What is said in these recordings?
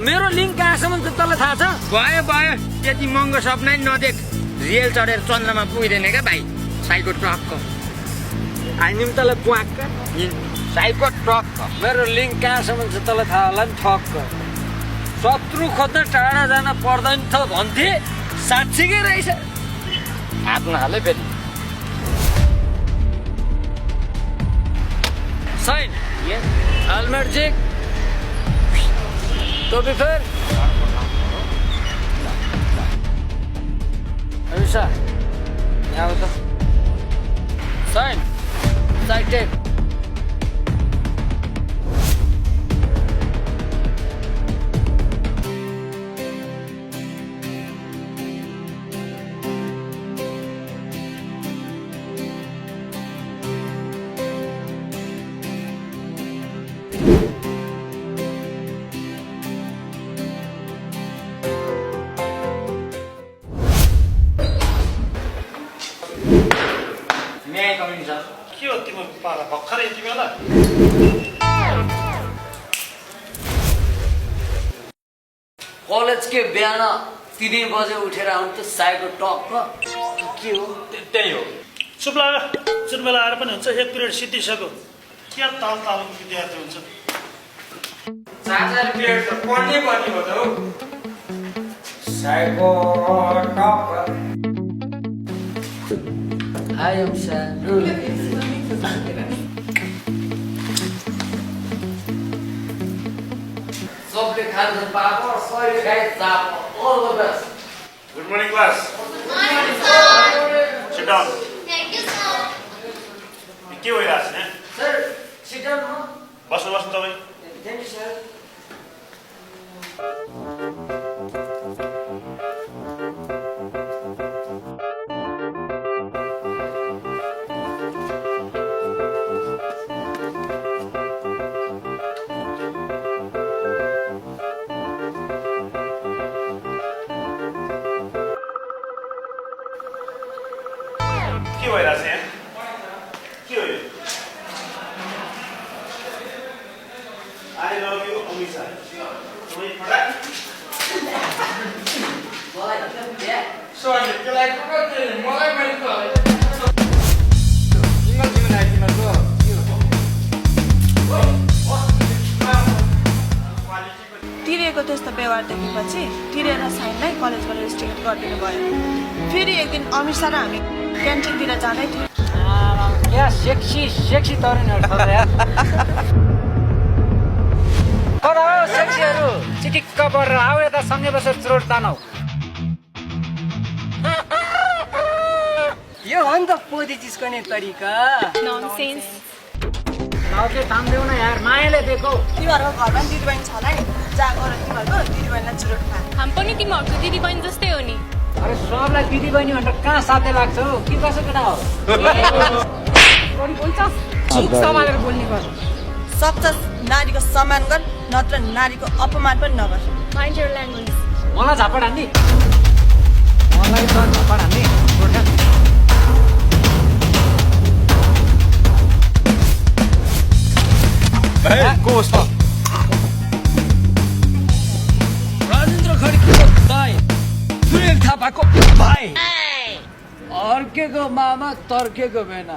मेरो लिङ्क कहाँसम्म छ तँलाई थाहा छ? भयो भयो त्यति महँगो सपना नि नदेख रेल चढेर चन्द्रमा पुगिँदैन क्या भाइ साइको ट्रकको हानिम तँलाई प्वाक्क साइको ट्रकको मेरो लिङ्क कहाँसम्म छ तँलाई थाहा होला नि ठक्क शत्रु खोज्दा टाढा जान पर्दैन थ भन्थे साँच्चीकै रहेछ हात नहाले फेरि साइन हेलमेट चेक टोपी फेर ऐसा यहाँ हो त साइन साइड टेक के हो तिम्रो पारा भर्खरै यति बेला कलेज के बिहान 3 बजे उठेर आउनु त साइको टक्क के हो त्यही हो चुप लाग जुन बेला आएर पनि हुन्छ एक पिरियड सिद्धिसक्यो क्या ताल तालको विद्यार्थी हुन्छ 4 पिरियड त पढ्नै पर्ने हो त हौ साइको टक I am Shahrul. सबले खान्छ पापड सहिले खाइ चाप all the best. Good morning class sit down के भइरहेछ नि Sir, sit down. No? बस्नु बस्नु तपाईँ Thank you, sir. के भइरहेछ यहाँ के हो यो आई लभ यु अमिसा तपाईँ फटाक सरी त्यसलाई कति मलाई पनि त सिंगल जीवन आइदिनु तिरेको त्यस्तो व्यवहार देखेपछि तिरेर साइनलाई कलेजबाट रेस्ट्रिक्ट गरिदिनु भयो फेरि एक दिन अमिसा र हामी क्यान्टिनतिर जाँदै थियौँ क्या सेक्सी तरुणहरू छ यार पर हो सेक्सीहरू चिटिक्क परेर आऊ यता सँगै बसेर चोट तानौ यो हो नि त पोदी चिस्कने तरिका ननसेन्स लाउके थाम्देऊ न यार मायाले देखौ तिमीहरूको घरमा दिदीबहिनी छ होला नि जा गर तिमीहरूको दिदीबहिनीलाई चुरोट खा हामी पनि तिमीहरूको दिदीबहिनी जस्तै हो नि अरे सबलाई दिदी बहिनी भनेर कहाँ साथै लाग्छ हौ के कसो केटा हो झुक सम्हालेर बोल्ने गर सक्छस् नारीको सम्मान गर नत्र नारीको अपमान पनि नगर माइन्ड योर ल्याङ्ग्वेज मलाई झापड हान्ने मलाई त झापड हान्ने गोर्खा राजेन्द्र खड्कीको दाइ सुरेल थापाको भाइ अर्केको मामा तर्केको भेना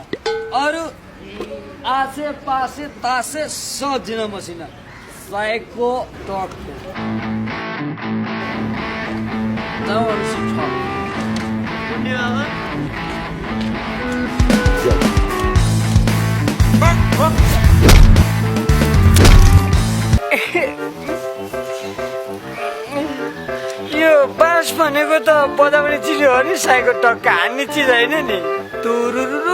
अरू आसे पासे तासे सजिन मसिना साइको टकको यो बाँस भनेको त बजाउने चिज हो नि साइको टक्का हान्ने चिज होइन नि तुरुरु